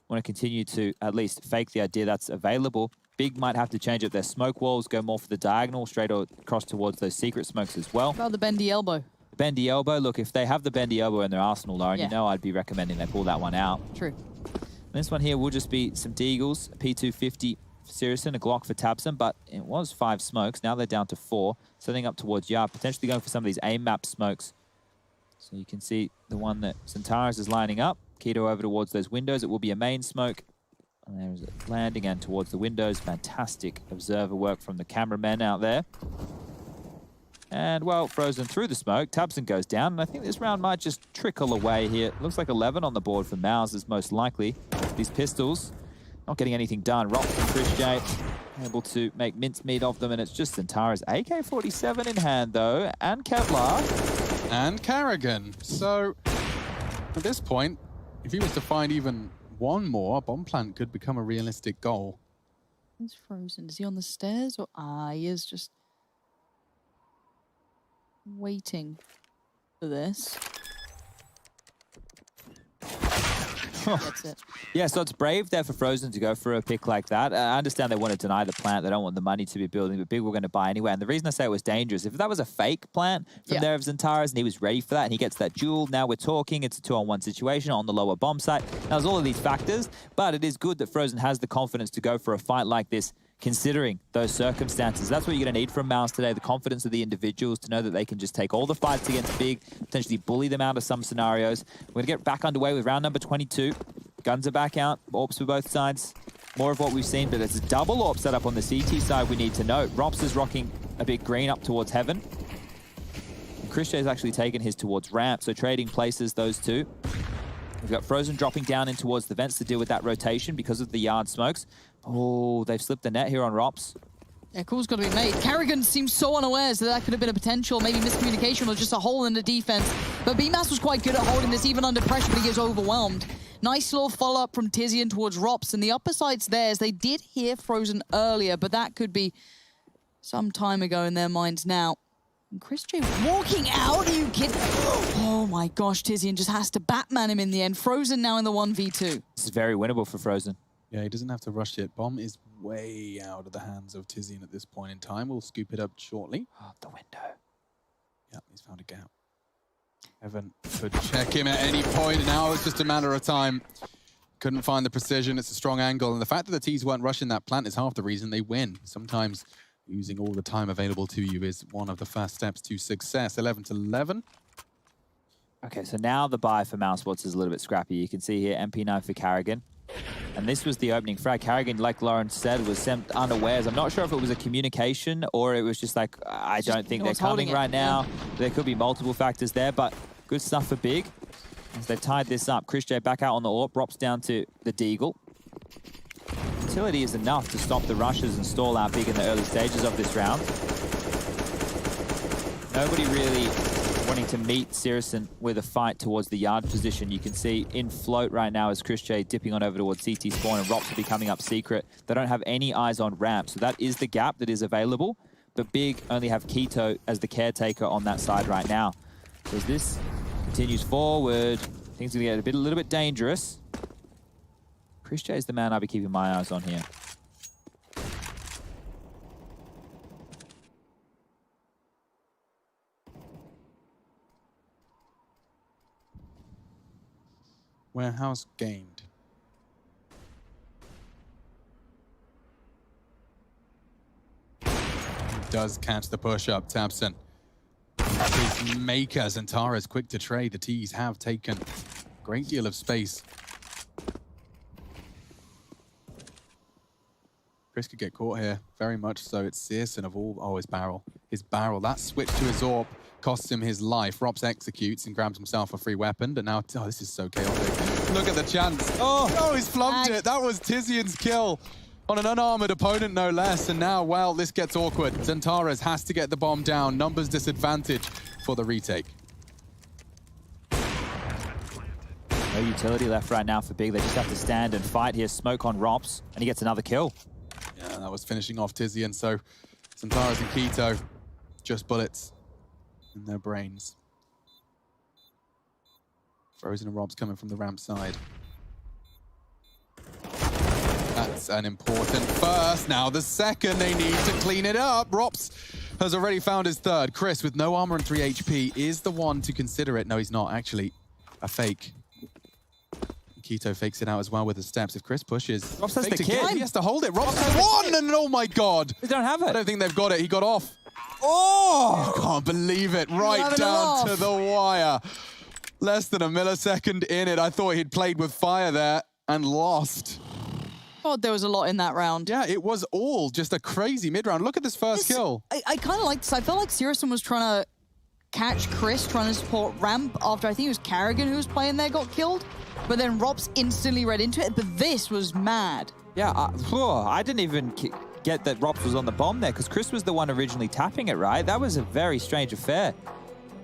want to continue to at least fake the idea that's available. Big might have to change up their smoke walls, go more for the diagonal, straight across towards those secret smokes as well. About the bendy elbow. Bendy elbow, look, if they have the bendy elbow in their arsenal, Lauren, you know I'd be recommending they pull that one out. True. This one here will just be some Deagles, a P250 for Searson, a Glock for Tabson, but it was 5 smokes. Now they're down to 4, setting up towards Yard, potentially going for some of these aim map smokes. So you can see the one that Centaurus is lining up. Keto over towards those windows. It will be a main smoke. And there's a landing and towards the windows. Fantastic observer work from the cameramen out there. And, well, Frozen through the smoke. Tabson goes down, and I think this round might just trickle away here. Looks like 11 on the board for Mouse is most likely. These pistols, not getting anything done. Rock and Chris J able to make mincemeat of them, and it's just Centaurus. AK-47 in hand, though, and Kevlar. And Carrigan. So, at this point, if he was to find even one more, bomb plant could become a realistic goal. He's Frozen. Is he on the stairs? Or he is just waiting for this. That's it. Yeah, so it's brave there for Frozen to go for a pick like that. I understand they want to deny the plant. They don't want the money to be building, but Big were going to buy anyway. And the reason I say it was dangerous, if that was a fake plant from there of Zentaris and he was ready for that and he gets that duel, now we're talking, it's a 2-on-1 situation on the lower bomb site. Now, there's all of these factors, but it is good that Frozen has the confidence to go for a fight like this, considering those circumstances. That's what you're going to need from Mouse today, the confidence of the individuals to know that they can just take all the fights against Big, potentially bully them out of some scenarios. We're going to get back underway with round number 22. Guns are back out, AWPs for both sides. More of what we've seen, but it's a double AWP setup on the CT side we need to note. Rops is rocking a bit green up towards Heaven. And Chris J's actually taken his towards Ramp, so trading places, those two. We've got Frozen dropping down in towards the vents to deal with that rotation because of the yard smokes. Oh, they've slipped the net here on Rops. Yeah, call's got to be made. Carrigan seems so unaware that could have been a potential, maybe miscommunication or just a hole in the defense. But BMAS was quite good at holding this even under pressure, but he gets overwhelmed. Nice little follow-up from Tizian towards Rops, and the upper side's theirs. They did hear Frozen earlier, but that could be some time ago in their minds now. And Chris J walking out, are you kidding? Oh my gosh, Tizian just has to Batman him in the end. Frozen now in the 1v2. This is very winnable for Frozen. Yeah, he doesn't have to rush it. Bomb is way out of the hands of Tizian at this point in time. We'll scoop it up shortly. Oh, the window. Yeah, he's found a gap. Evan could check him at any point. Now it's just a matter of time. Couldn't find the precision. It's a strong angle. And the fact that the T's weren't rushing that plant is half the reason they win. Sometimes using all the time available to you is one of the first steps to success. 11-11. Okay, so now the buy for Mousesports is a little bit scrappy. You can see here MP9 for Carrigan. And this was the opening frag. Carrigan, like Lauren said, was sent unawares. I'm not sure if it was a communication or it was just like, I don't think they're coming right now. There could be multiple factors there, but good stuff for Big. As they've tied this up, Chris J back out on the AWP, drops down to the Deagle. Utility is enough to stop the rushes and stall out Big in the early stages of this round. Nobody really wanting to meet Sirison with a fight towards the yard position. You can see in float right now as Chris J dipping on over towards CT spawn and Rops will be coming up secret. They don't have any eyes on ramp, so that is the gap that is available. But Big only have Keto as the caretaker on that side right now. So as this continues forward, things are going to get a little bit dangerous. Chris J is the man I'll be keeping my eyes on here. Warehouse gained. He does catch the push-up, Tabson. Big makers and Tara's quick to trade. The T's have taken a great deal of space. Chris could get caught here, very much so. It's Searson of all. Oh, his barrel. His barrel. That switch to his AWP costs him his life. Rops executes and grabs himself a free weapon. But now, oh, this is so chaotic. Look at the chance. Oh, he's flubbed it. That was Tizian's kill on an unarmored opponent, no less. And now, well, this gets awkward. Zentares has to get the bomb down. Numbers disadvantage for the retake. No utility left right now for Big. They just have to stand and fight here. Smoke on Rops, and he gets another kill. Yeah, that was finishing off Tizian. So Zentares and Keto, just bullets in their brains. Frozen and Rob's coming from the ramp side. That's an important first. Now the second, they need to clean it up. Rops has already found his third. Chris, with no armor and 3 HP, is the one to consider it. No, he's not. Actually, a fake. Keto fakes it out as well with the steps. If Chris pushes, Rops has the kill. He has to hold it. Rops has one, and oh my God. They don't have it. I don't think they've got it. He got off. Oh! I can't believe it. Right down to the wire. Less than a millisecond in it. I thought he'd played with fire there and lost. God, there was a lot in that round. Yeah, it was all just a crazy mid-round. Look at this first kill. I kind of like this. I felt like Sirison was trying to catch Chris, trying to support ramp after I think it was Carrigan who was playing there got killed. But then Rops instantly read into it. But this was mad. Yeah, I didn't even get that Rops was on the bomb there because Chris was the one originally tapping it, right? That was a very strange affair.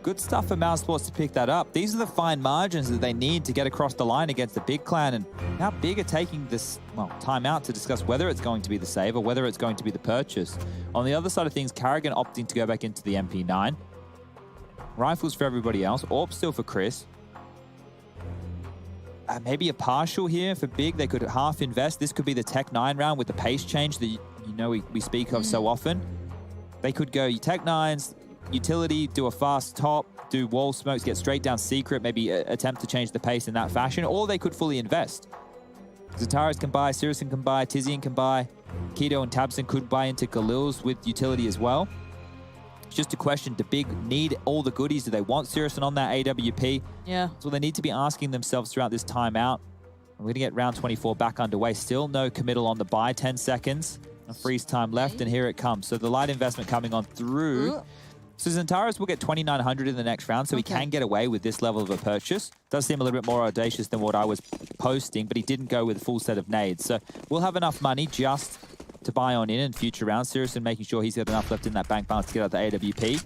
Good stuff for Mousesports to pick that up. These are the fine margins that they need to get across the line against the Big clan. And now Big are taking this, well, time out to discuss whether it's going to be the save or whether it's going to be the purchase. On the other side of things, Carrigan opting to go back into the MP9. Rifles for everybody else. AWP still for Chris. Maybe a partial here for Big. They could half invest. This could be the Tech 9 round with the pace change that we speak of so often. They could go Tech 9s, utility, do a fast top, do wall smokes, get straight down secret, maybe attempt to change the pace in that fashion, or they could fully invest. Zentares can buy, Sirison can buy, Tizian can buy, Keto and Tabson could buy into Galil's with utility as well. It's just a question, do Big need all the goodies? Do they want Sirison on that AWP? Yeah. So they need to be asking themselves throughout this timeout. We're going to get round 24 back underway. Still no committal on the buy, 10 seconds. A freeze time left, and here it comes. So the light investment coming on through. So Zentares will get 2,900 in the next round, so he can get away with this level of a purchase. Does seem a little bit more audacious than what I was posting, but he didn't go with a full set of nades. So we'll have enough money just to buy on in future rounds. Sirison making sure he's got enough left in that bank balance to get out the AWP.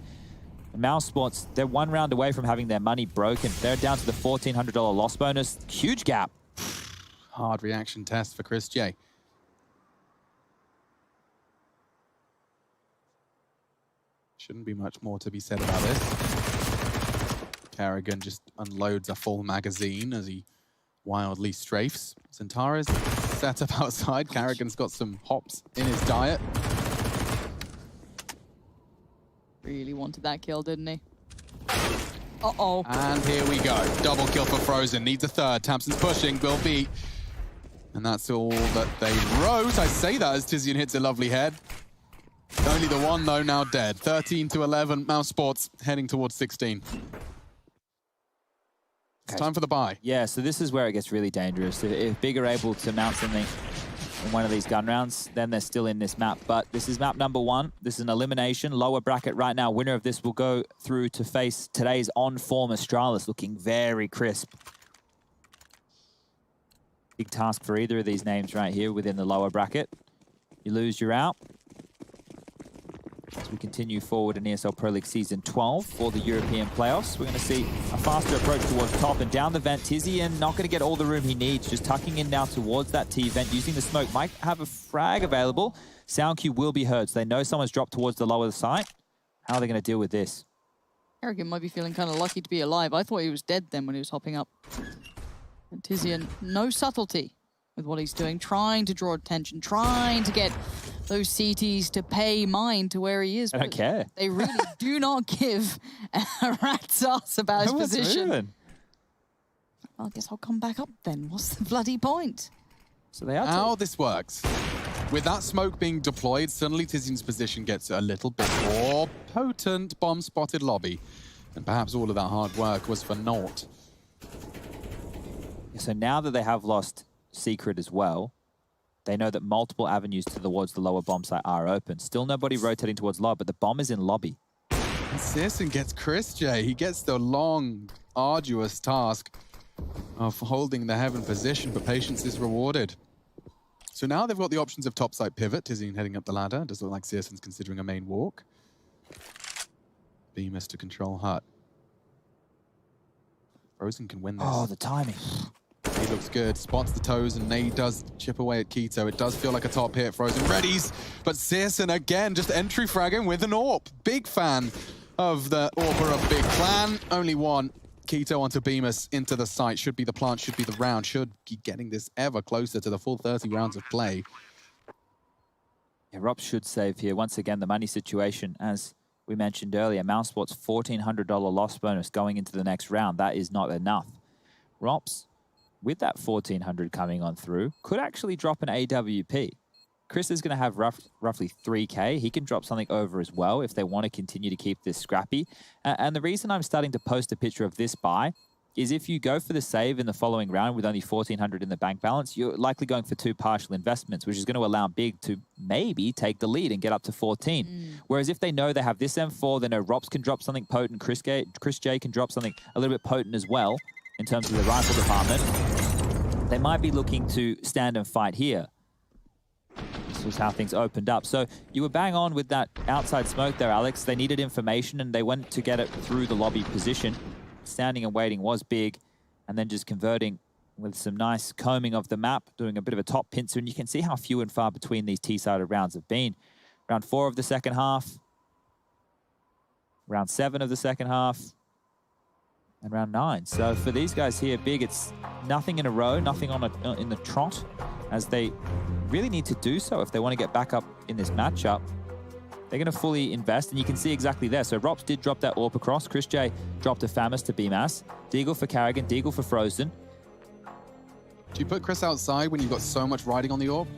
And Mousesports, they're one round away from having their money broken. They're down to the $1,400 loss bonus. Huge gap. Hard reaction test for Chris J. Shouldn't be much more to be said about this. Carrigan just unloads a full magazine as he wildly strafes. Zentares set up outside. Carrigan's got some hops in his diet. Really wanted that kill, didn't he? Uh-oh. And here we go. Double kill for Frozen. Needs a third. Tamsin's pushing. Will beat. And that's all that they wrote. I say that as Tizian hits a lovely head. Only the one, though, now dead. 13-11. Mousesports heading towards 16. It's time for the buy. Yeah, so this is where it gets really dangerous. If Big are able to mount something in one of these gun rounds, then they're still in this map. But this is map number 1. This is an elimination. Lower bracket right now. Winner of this will go through to face today's on-form Astralis, looking very crisp. Big task for either of these names right here within the lower bracket. You lose, you're out. As we continue forward in ESL Pro League Season 12 for the European playoffs, we're going to see a faster approach towards top and down the vent. Tizian not going to get all the room he needs, just tucking in now towards that T vent, using the smoke. Might have a frag available. Sound cue will be heard, so they know someone's dropped towards the lower site. How are they going to deal with this? Kerrigan might be feeling kind of lucky to be alive. I thought he was dead then when he was hopping up. And Tizian, no subtlety with what he's doing, trying to draw attention, trying to get those CTs to pay mind to where he is. I don't care. They really do not give a rat's ass about his position. Moving. Well, I guess I'll come back up then. What's the bloody point? So they are. How this works. With that smoke being deployed, suddenly Tizian's position gets a little bit more potent. Bomb-spotted lobby. And perhaps all of that hard work was for naught. So now that they have lost Secret as well, they know that multiple avenues towards the lower bomb site are open. Still nobody rotating towards lob, but the bomb is in lobby. And Searson gets Chris J. He gets the long, arduous task of holding the heaven position, but patience is rewarded. So now they've got the options of topside pivot. Tizian heading up the ladder. Does look like Searson's considering a main walk. Bemis to control Hut. Frozen can win this. Oh, the timing. He looks good, spots the toes, and Nate does chip away at Keto. It does feel like a top hit. Frozen readies, but Searson again just entry fragging with an AWP. Big fan of the AWPer of Big Clan. Only one. Keto onto Bemis into the site. Should be the plant, should be the round. Should be getting this ever closer to the full 30 rounds of play. Yeah, Rops should save here. Once again, the money situation, as we mentioned earlier, Mousesports' $1,400 loss bonus going into the next round. That is not enough. Rops, with that 1,400 coming on through, could actually drop an AWP. Chris is going to have roughly 3K. He can drop something over as well if they want to continue to keep this scrappy. And the reason I'm starting to post a picture of this buy is if you go for the save in the following round with only 1,400 in the bank balance, you're likely going for 2 partial investments, which is going to allow Big to maybe take the lead and get up to 14. Whereas if they know they have this M4, they know Rops can drop something potent, Chris J can drop something a little bit potent as well in terms of the rifle department. They might be looking to stand and fight here. This was how things opened up. So you were bang on with that outside smoke there, Alex. They needed information and they went to get it through the lobby position. Standing and waiting was Big, and then just converting with some nice combing of the map, doing a bit of a top pincer, and you can see how few and far between these T-sided rounds have been. Round 4 of the second half, round 7 of the second half, and round 9. So for these guys here, Big, it's nothing in a row, nothing on in the trot, as they really need to do so if they want to get back up in this matchup. They're going to fully invest, and you can see exactly there. So Rops did drop that AWP across. Chris J dropped a Famas to BMAS. Deagle for Carrigan, Deagle for Frozen. Do you put Chris outside when you've got so much riding on the AWP?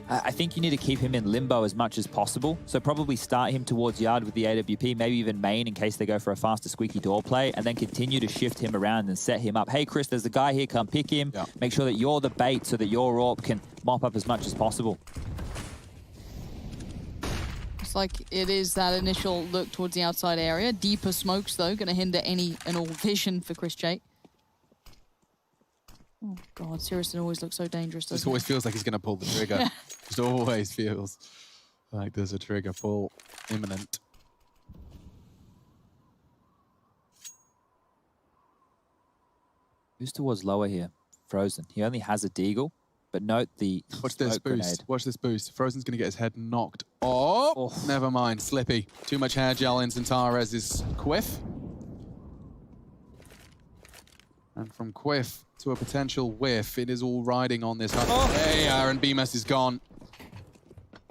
I think you need to keep him in limbo as much as possible. So probably start him towards yard with the AWP, maybe even main in case they go for a faster squeaky door play, and then continue to shift him around and set him up. Hey, Chris, there's a guy here, come pick him. Yeah. Make sure that you're the bait so that your AWP can mop up as much as possible. Like it is that initial look towards the outside area. Deeper smokes, though, going to hinder any and all vision for Chris J. Oh, God, Searson always looks so dangerous, doesn't It always feels like he's going to pull the trigger. Yeah. Just always feels like there's a trigger pull imminent. Who's towards lower here? Frozen. He only has a Deagle. But note the Watch this boost. Grenade. Watch this boost. Frozen's going to get his head knocked off. Oh. Never mind. Slippy. Too much hair gel in Zantares' Quiff. And from Quiff to a potential whiff, it is all riding on this. Oh. Hey, Aaron Bemis is gone.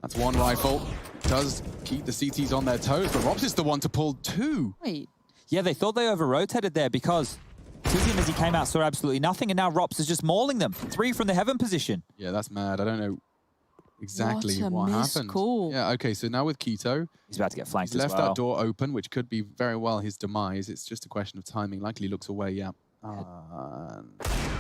That's one rifle. Does keep the CTs on their toes, but Robs is the one to pull 2. Wait. Yeah, they thought they over-rotated there because Tizian, as he came out, saw absolutely nothing, and now Rops is just mauling them. 3 from the heaven position. Yeah, that's mad. I don't know exactly what missed happened. call. Yeah, okay, so now with Keto, He's about to get flanked he's as left well. that door open, which could be very well his demise. It's just a question of timing. Likely looks away, yeah.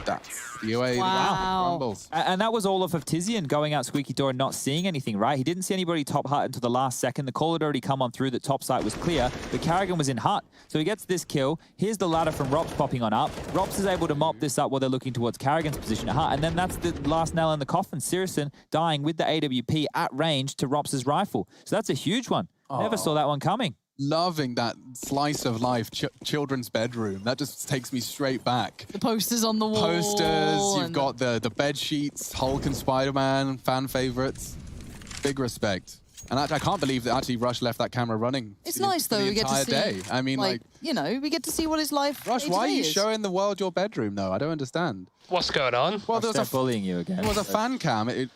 That's the away. Wow. Rumbles. And that was all off of Tizian going out squeaky door and not seeing anything, right? He didn't see anybody top hut until the last second. The call had already come on through that top site was clear, but Carrigan was in hut. So he gets this kill. Here's the ladder from Rops popping on up. Rops is able to mop this up while they're looking towards Carrigan's position at hut. And then that's the last nail in the coffin. Sirison dying with the AWP at range to Rops' rifle. So that's a huge one. Never saw that one coming. Loving that slice of life children's bedroom. That just takes me straight back. The posters on the wall. Posters, you've and got the bed sheets, Hulk and Spider-Man, fan favorites. Big respect. And I can't believe that actually Rush left that camera running. It's for nice the though. We get to entire see. day. I mean, like, you know, we get to see what his life. Rush, why are day-to-day you is. showing the world your bedroom though? I don't understand. What's going on? Well, there was Stop bullying you again. There was a fan cam. It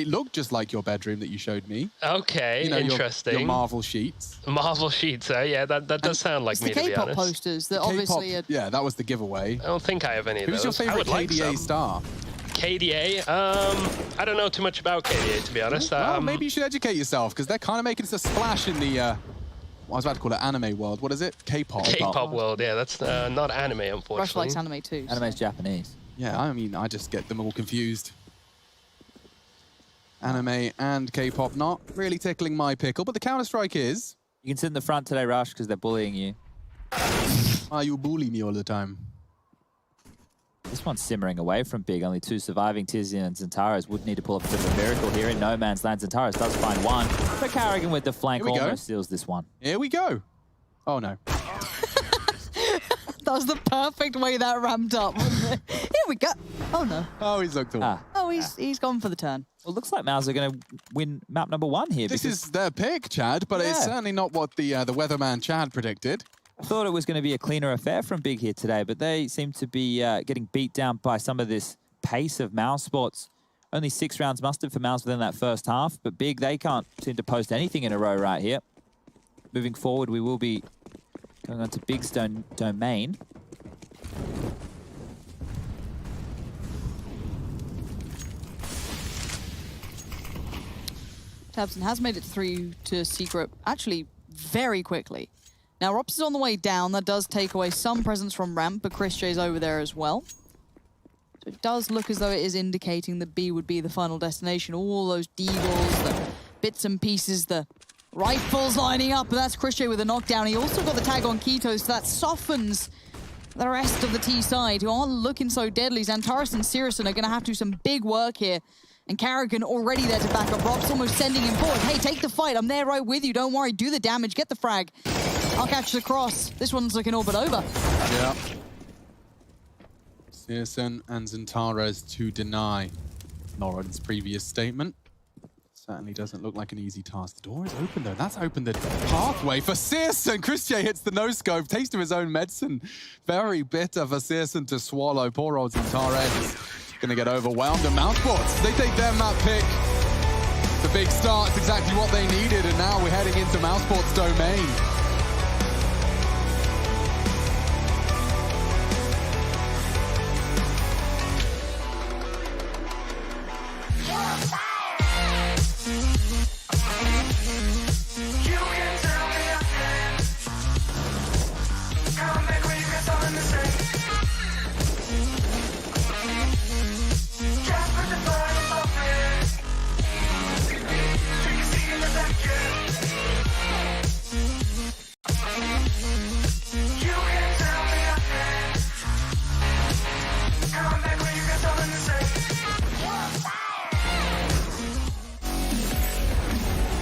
looked just like your bedroom that you showed me. Okay, You know, interesting. Your Marvel sheets. Marvel sheets, yeah, that does sound like It's me, the to be K-pop honest. posters that K-pop, obviously are. yeah, that was the giveaway. I don't think I have any of Who's those. your I favorite would like KDA some. star? KDA? I don't know too much about KDA, to be honest. Well, maybe you should educate yourself because they're kind of making a splash in the. I was about to call it anime world. What is it? K-pop. K-pop world, yeah, that's not anime, Rush unfortunately. likes anime too. so- Anime's Japanese. Yeah, I mean, I just get them all confused. Anime and K-pop not really tickling my pickle, but the Counter-Strike is. You can sit in the front today, Rush, because they're bullying you. Why you bully me all the time? This one's simmering away from Big. Only 2 surviving. Tizian and Zentaros would need to pull up a bit of a miracle here in no man's land. Zentaros does find one, but Carrigan with the flank Here we go. almost steals this one. Here we go. Oh, no. That was the perfect way that ramped up. Wasn't it? Here we go. Oh no. Oh, he's looked away. Oh, he's gone for the turn. Well, it looks like Mouse are going to win map number 1 here. This because is their pick, Chad, but it's Yeah. certainly not what the weatherman Chad predicted. I thought it was going to be a cleaner affair from Big here today, but they seem to be getting beat down by some of this pace of Mousesports. Only 6 rounds mustered for Mouse within that first half, but Big, they can't seem to post anything in a row right here. Moving forward, we will be going on to Big Stone Domain. Tabson has made it through to Secret actually very quickly. Now, Rops is on the way down. That does take away some presence from ramp, but Chris J's over there as well. So it does look as though it is indicating that B would be the final destination. All those deagles, the bits and pieces, the rifles lining up. But that's Chris J with a knockdown. He also got the tag on Keto, so that softens the rest of the T side, who aren't looking so deadly. Xantaris and Sirison are going to have to do some big work here. And Carrigan already there to back up. Rops almost sending him forward. Hey, take the fight. I'm there right with you. Don't worry. Do the damage. Get the frag. I'll catch the cross. This one's looking all but over. Yeah. Searson and Zentares to deny Norod's previous statement. Certainly doesn't look like an easy task. The door is open though. That's opened the pathway for Searson. Chris J hits the no-scope. Taste of his own medicine. Very bitter for Searson to swallow. Poor old Zentares is going to get overwhelmed. And Mousesports, they take their map pick. The big start is exactly what they needed. And now we're heading into Mousesports domain.